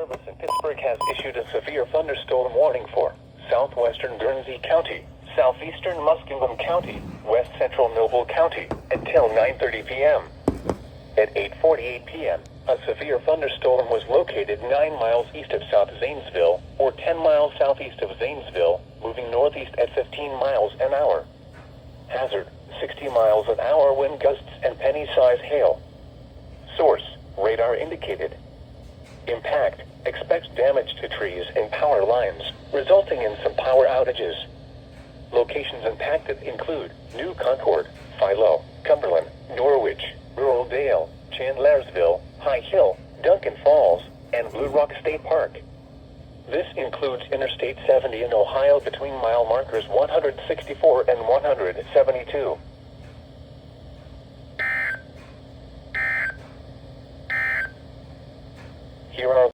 Service in Pittsburgh has issued a severe thunderstorm warning for southwestern Guernsey County, southeastern Muskegon County, west central Noble County, until 9:30 p.m. At 8:48 p.m., a severe thunderstorm was located 9 miles east of South Zanesville, or 10 miles southeast of Zanesville, moving northeast at 15 miles an hour. Hazard, 60 miles an hour wind gusts and penny-size hail. Source, radar indicated. Impact, expects damage to trees and power lines, resulting in some power outages. Locations impacted include New Concord, Philo, Cumberland, Norwich, Rural Dale, Chandlersville, High Hill, Duncan Falls, and Blue Rock State Park. This includes Interstate 70 in Ohio between mile markers 164 and 172. Here are